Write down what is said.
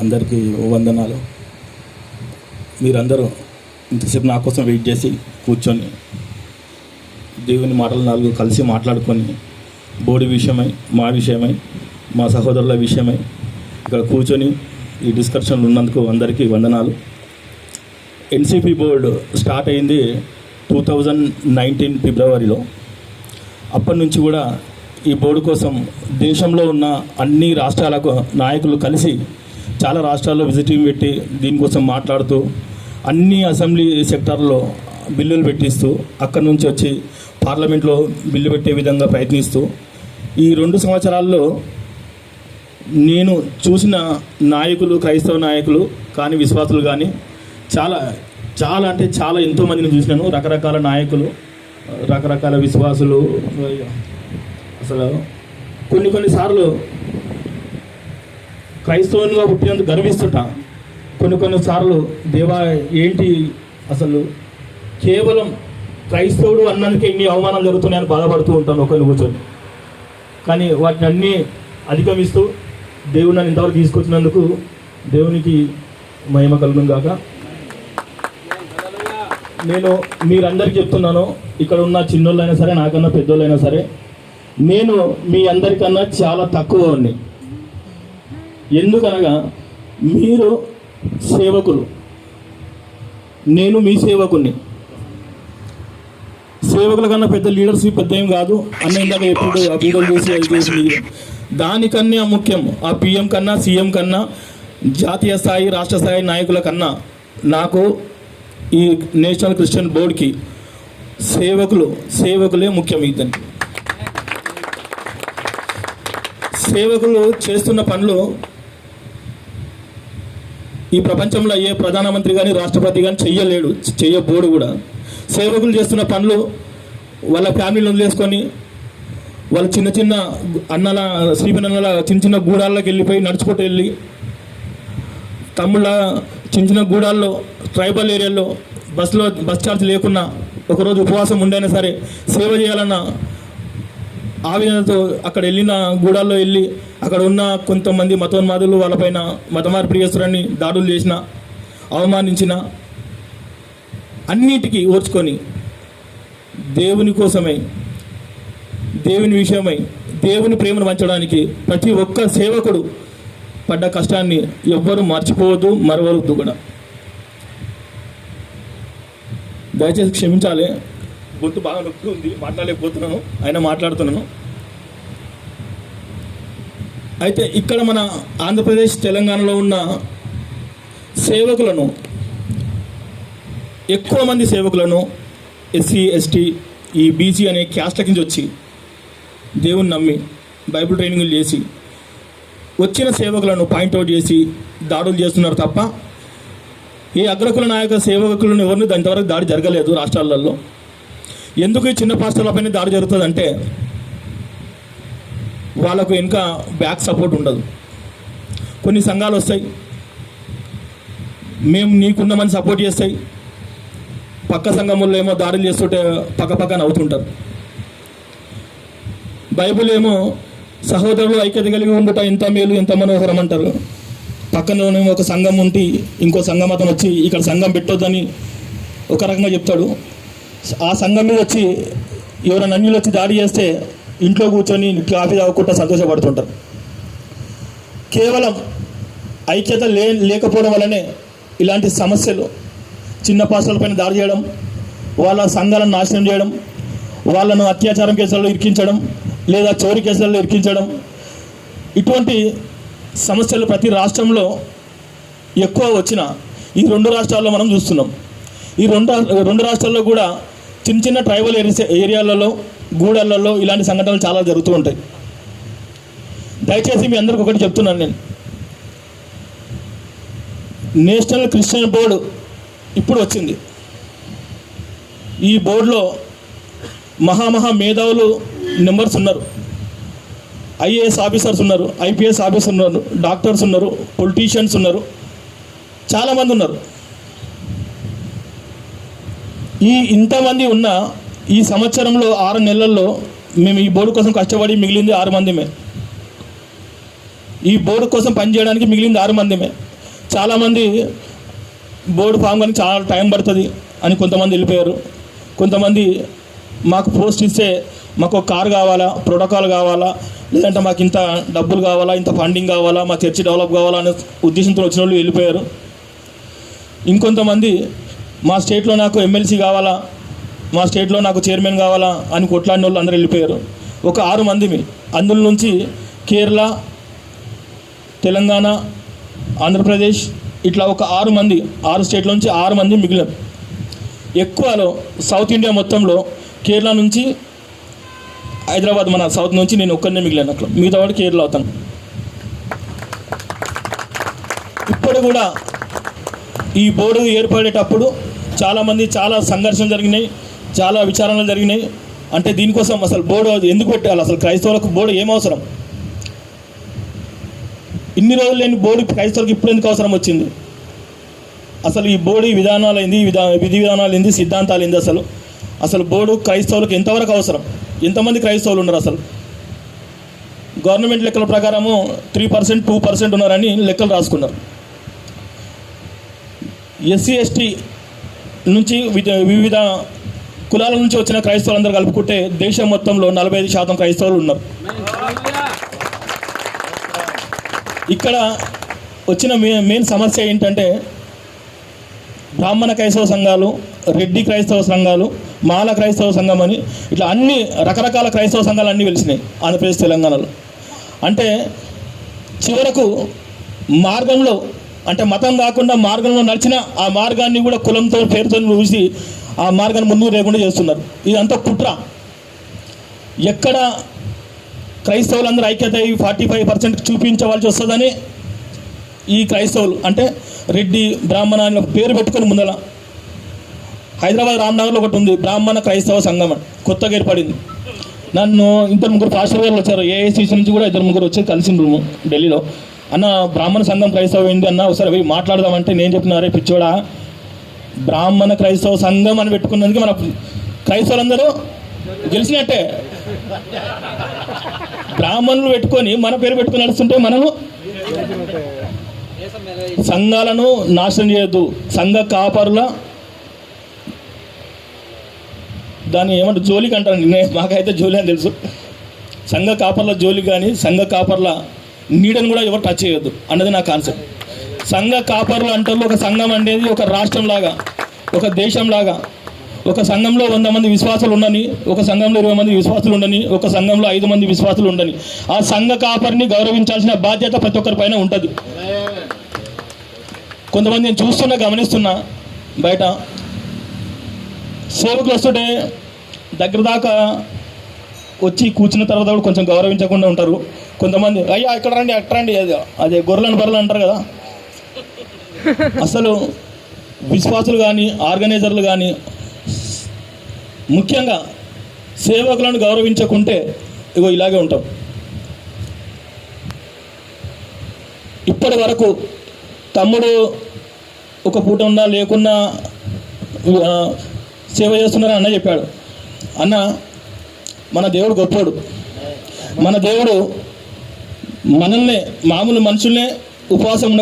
అందరికీ వందనాలు. మీరందరూ ఇంతసేపు నా కోసం వెయిట్ చేసి కూర్చొని దేవుని మాటలు 4 కలిసి మాట్లాడుకొని బోర్డు విషయమై, మా విషయమై, మా సహోదరుల విషయమై ఇక్కడ కూర్చొని ఈ డిస్కషన్లు ఉన్నందుకు అందరికీ వందనాలు. ఎన్సిపి బోర్డు స్టార్ట్ అయింది 2019 ఫిబ్రవరిలో. అప్పటి నుంచి కూడా ఈ బోర్డు కోసం దేశంలో ఉన్న అన్ని రాష్ట్రాలకు నాయకులు కలిసి చాలా రాష్ట్రాల్లో విజిటింగ్ పెట్టి దీనికోసం మాట్లాడుతూ అన్ని అసెంబ్లీ సెక్టార్లో బిల్లులు పెట్టిస్తూ అక్కడి నుంచి వచ్చి పార్లమెంట్లో బిల్లు పెట్టే విధంగా ప్రయత్నిస్తూ ఈ 2 సంవత్సరాల్లో నేను చూసిన నాయకులు, క్రైస్తవ నాయకులు కానీ విశ్వాసులు కానీ చాలా అంటే చాలా ఎంతోమందిని చూసినాను. రకరకాల నాయకులు, రకరకాల విశ్వాసులు. అసలు కొన్నిసార్లు క్రైస్తవునిగా పుట్టినందుకు గర్విస్తుంటా. కొన్నిసార్లు దేవా ఏంటి అసలు కేవలం క్రైస్తవుడు అన్నందుకే ఇన్ని అవమానాలు జరుగుతున్నాయని బాధపడుతూ ఉంటాను ఒకరిని కూర్చొని. కానీ వాటిని అన్నీ అధిగమిస్తూ దేవుడు నన్ను ఇంతవరకు తీసుకొచ్చినందుకు దేవునికి మహిమ కలుగును గాక. నేను మీరందరికీ చెప్తున్నాను, ఇక్కడ ఉన్న చిన్నోళ్ళైనా సరే, నాకన్నా పెద్దోళ్ళైనా సరే, నేను మీ అందరికన్నా చాలా తక్కువ ఉన్నాయి. ఎందుకనగా మీరు సేవకులు, నేను మీ సేవకుని. సేవకుల కన్నా పెద్ద లీడర్స్ పెద్ద ఏం కాదు అన్న. ఇందాక ఎప్పుడు ఆ వీడియోలు చూసి అది చేసి దానికన్నా ముఖ్యం ఆ పిఎం కన్నా, సీఎం కన్నా, జాతీయ స్థాయి, రాష్ట్ర స్థాయి నాయకుల కన్నా నాకు ఈ నేషనల్ క్రిస్టియన్ బోర్డుకి సేవకులే ముఖ్యం. ఇతనికి సేవకులు చేస్తున్న పనులు ఈ ప్రపంచంలో ఏ ప్రధానమంత్రి కానీ, రాష్ట్రపతి కానీ చెయ్యబోడు కూడా. సేవకులు చేస్తున్న పనులు వాళ్ళ ఫ్యామిలీని వదిలేసుకొని వాళ్ళ చిన్న అన్నల, శ్రీపన్నల చిన్న గూడాల్లోకి వెళ్ళిపోయి నడుచుకుంటూ వెళ్ళి, తమ్ముళ్ళ చిన్న గూడాల్లో, ట్రైబల్ ఏరియాల్లో బస్ ఛార్జ్ లేకున్నా ఒకరోజు ఉపవాసం ఉండైనా సరే సేవ చేయాలన్న ఆవేదనతో అక్కడ వెళ్ళిన గూడాల్లో వెళ్ళి అక్కడ ఉన్న కొంతమంది మతోన్మాదులు వాళ్ళపైన మత మార్పిడి చేస్తారని దాడులు చేసిన, అవమానించిన, అన్నిటికీ ఓర్చుకొని దేవుని కోసమై, దేవుని విషయమై, దేవుని ప్రేమను పంచడానికి ప్రతి ఒక్క సేవకుడు పడ్డ కష్టాన్ని ఎవ్వరూ మర్చిపోవద్దు, మరవద్దు కూడా. దయచేసి క్షమించాలి, గొంతు బాగా నొప్పి ఉంది, మాట్లాడలేకపోతున్నాను, అయినా మాట్లాడుతున్నాను. అయితే ఇక్కడ మన ఆంధ్రప్రదేశ్, తెలంగాణలో ఉన్న సేవకులను, ఎక్కువ మంది సేవకులను ఎస్సీ, ఎస్టీ, ఈ బీసీ అనే క్యాస్ట్ల కింద వచ్చి దేవుని నమ్మి బైబిల్ ట్రైనింగ్లు చేసి వచ్చిన సేవకులను పాయింట్అవుట్ చేసి దాడులు చేస్తున్నారు తప్ప ఈ అగ్రకుల నాయక సేవకులను ఎవరిని ఇంతవరకు దాడి జరగలేదు రాష్ట్రాలలో. ఎందుకు ఈ చిన్న పాస్టర్లపైన దాడి జరుగుతుందంటే వాళ్ళకు ఇంకా బ్యాక్ సపోర్ట్ ఉండదు. కొన్ని సంఘాలు వస్తాయి, మేము నీకున్నామని సపోర్ట్ చేస్తాయి. పక్క సంఘముల్లో ఏమో దాడులు చేస్తుంటే పక్కన అవుతుంటారు. బైబిల్ ఏమో సహోదరులు ఐక్యత కలిగి ఉండుట ఎంత మేలు, ఎంత మనోహరం అంటారు. పక్కననేమో ఒక సంఘం ఉండి ఇంకో సంఘం అతను వచ్చి ఇక్కడ సంఘం పెట్టొద్దని ఒక రకంగా చెప్తాడు. ఆ సంఘం మీద వచ్చి ఎవరైనా అన్యులు వచ్చి దాడి చేస్తే ఇంట్లో కూర్చొని కాఫీ తాగకుండా సంతోషపడుతుంటారు. కేవలం ఐక్యత లేకపోవడం వల్లనే ఇలాంటి సమస్యలు, చిన్న పాస్టర్లపైన దాడి చేయడం, వాళ్ళ సంఘాలను నాశనం చేయడం, వాళ్ళను అత్యాచారం కేసులలో ఇరికించడం లేదా చోరీ కేసులలో ఇరికించడం, ఇటువంటి సమస్యలు ప్రతి రాష్ట్రంలో ఎక్కువ వచ్చిన ఈ 2 రాష్ట్రాల్లో మనం చూస్తున్నాం. ఈ రెండు రాష్ట్రాల్లో కూడా చిన్న ట్రైబల్ ఏరియాలలో, గూడలలో ఇలాంటి సంఘటనలు చాలా జరుగుతూ ఉంటాయి. దయచేసి మీ అందరికి ఒకటి చెప్తున్నాను నేను, నేషనల్ క్రిస్టియన్ బోర్డు ఇప్పుడు వచ్చింది. ఈ బోర్డులో మహా మేధావులు మెంబర్స్ ఉన్నారు. ఐఏఎస్ ఆఫీసర్స్ ఉన్నారు, ఐపీఎస్ ఆఫీసర్స్ ఉన్నారు, డాక్టర్స్ ఉన్నారు, పొలిటీషియన్స్ ఉన్నారు, చాలామంది ఉన్నారు. ఇంతమంది ఉన్న ఈ సంవత్సరంలో 6 నెలల్లో మేము ఈ బోర్డు కోసం కష్టపడి మిగిలింది 6 మందిమే. ఈ బోర్డు కోసం పనిచేయడానికి మిగిలింది 6 మందిమే. చాలామంది బోర్డు ఫామ్ కానీ చాలా టైం పడుతుంది అని కొంతమంది వెళ్ళిపోయారు. కొంతమంది మాకు పోస్ట్ ఇస్తే మాకు ఒక కారు కావాలా, ప్రోటోకాల్ కావాలా, లేదంటే మాకు ఇంత డబ్బులు కావాలా, ఇంత ఫండింగ్ కావాలా, మా చర్చి డెవలప్ కావాలా అనే ఉద్దేశంతో వచ్చిన వాళ్ళు వెళ్ళిపోయారు. ఇంకొంతమంది మా స్టేట్లో నాకు ఎమ్మెల్సీ కావాలా, మా స్టేట్లో నాకు చైర్మన్ కావాలా అని కొట్లాడిన వాళ్ళు అందరూ వెళ్ళిపోయారు. ఒక 6 మందిమి, అందులో నుంచి కేరళ, తెలంగాణ, ఆంధ్రప్రదేశ్ ఇట్లా ఒక 6 మంది, 6 స్టేట్ల నుంచి 6 మంది మిగిలారు. ఎక్కువలో సౌత్ ఇండియా మొత్తంలో కేరళ నుంచి హైదరాబాద్ మన సౌత్ నుంచి నేను ఒక్కరినే మిగిలాను. అట్లా మిగతా వాడు కేరళ అవుతాను. ఇప్పుడు కూడా ఈ బోర్డు ఏర్పడేటప్పుడు చాలామంది చాలా సంఘర్షణలు జరిగినాయి, చాలా విచారణలు జరిగినాయి. అంటే దీనికోసం అసలు బోర్డు ఎందుకు పెట్టాలి, అసలు క్రైస్తవులకు బోర్డు ఏం అవసరం, ఇన్ని రోజులు లేని బోర్డు క్రైస్తవులకు ఇప్పుడు ఎందుకు అవసరం వచ్చింది, అసలు ఈ బోర్డు విధానాలు ఏంది, విధి విధానాలు ఏంది, సిద్ధాంతాలు ఏంది, అసలు బోర్డు క్రైస్తవులకు ఎంతవరకు అవసరం, ఎంతమంది క్రైస్తవులు ఉన్నారు, అసలు గవర్నమెంట్ లెక్కల ప్రకారము 3%, 2% ఉన్నారని లెక్కలు రాసుకున్నారు. ఎస్సీ ఎస్టీ నుంచి వివిధ కులాల నుంచి వచ్చిన క్రైస్తవులందరూ కలుపుకుంటే దేశం మొత్తంలో 45% క్రైస్తవులు ఉన్నారు. ఇక్కడ వచ్చిన మెయిన్ సమస్య ఏంటంటే బ్రాహ్మణ క్రైస్తవ సంఘాలు, రెడ్డి క్రైస్తవ సంఘాలు, మాల క్రైస్తవ సంఘం అని ఇట్లా అన్ని రకరకాల క్రైస్తవ సంఘాలు అన్నీ వెలిసినాయి ఆంధ్రప్రదేశ్, తెలంగాణలో. అంటే చివరకు మార్గంలో, అంటే మతం కాకుండా మార్గంలో నడిచిన ఆ మార్గాన్ని కూడా కులంతో పేరుతో చూసి ఆ మార్గాన్ని ముందుకు లేకుండా చేస్తున్నారు. ఇదంతా కుట్ర. ఎక్కడ క్రైస్తవులందరూ ఐక్యత 45% చూపించవలసి వస్తుందని ఈ క్రైస్తవులు అంటే రెడ్డి, బ్రాహ్మణ అని పేరు పెట్టుకొని ముందల హైదరాబాద్ రామ్నగర్లో ఒకటి ఉంది, బ్రాహ్మణ క్రైస్తవ సంఘం అని కొత్తగా ఏర్పడింది. నన్ను 2-3 పాస్టర్ గారు వచ్చారు, ఏఐసీసీ నుంచి కూడా 2-3 వచ్చి కలిసిండ్రు ఢిల్లీలో. అన్న బ్రాహ్మణ సంఘం క్రైస్తవం ఏంది అన్న, ఒకసారి పోయి మాట్లాడదామంటే నేను చెప్పిన, అరే పిచ్చోడా, బ్రాహ్మణ క్రైస్తవ సంఘం అని పెట్టుకున్నందుకు మన క్రైస్తవులందరూ గెలిచినట్టే. బ్రాహ్మణులు పెట్టుకొని మన పేరు పెట్టుకుని నడుస్తుంటే మనము సంఘాలను నాశనం చేయొద్దు. సంఘ కాపరుల దాన్ని ఏమంటారు, జోలికి అంటారు, మాకైతే జోలి అని తెలుసు. సంఘ కాపర్ల జోలి కానీ సంఘ కాపర్ల నీడని కూడా ఎవరు టచ్ చేయొద్దు అన్నది నా కాన్సెప్ట్. సంఘ కాపర్లు అంటారు, ఒక సంఘం అనేది ఒక రాష్ట్రంలాగా, ఒక దేశంలాగా. ఒక సంఘంలో 100 మంది విశ్వాసులు ఉండని, ఒక సంఘంలో 20 మంది విశ్వాసులు ఉండని, ఒక సంఘంలో 5 మంది విశ్వాసులు ఉండని, ఆ సంఘ కాపరిని గౌరవించాల్సిన బాధ్యత ప్రతి ఒక్కరి పైన ఉంటుంది. కొంతమంది నేను చూస్తున్నా, గమనిస్తున్నా, బయట సేవకులు వస్తుంటే దగ్గర దాకా వచ్చి కూర్చున్న తర్వాత కూడా కొంచెం గౌరవించకుండా ఉంటారు. కొంతమంది అయ్యా ఇక్కడ రండి, అక్కడ రండి, అదే గొర్రెలను బర్రెలు అంటారు కదా. అసలు విశ్వాసులు కానీ, ఆర్గనైజర్లు కానీ, ముఖ్యంగా సేవకులను గౌరవించకుంటే ఇగో ఇలాగే ఉంటాం. ఇప్పటి వరకు తమ్ముడు ఒక పూట ఉన్నా లేకున్నా సేవ చేస్తున్నారని అన్న చెప్పాడు. అన్న, మన దేవుడు గొప్పోడు. మన దేవుడు మనల్ని, మామూలు మనుషుల్నే ఉపవాసం ఉండకుండా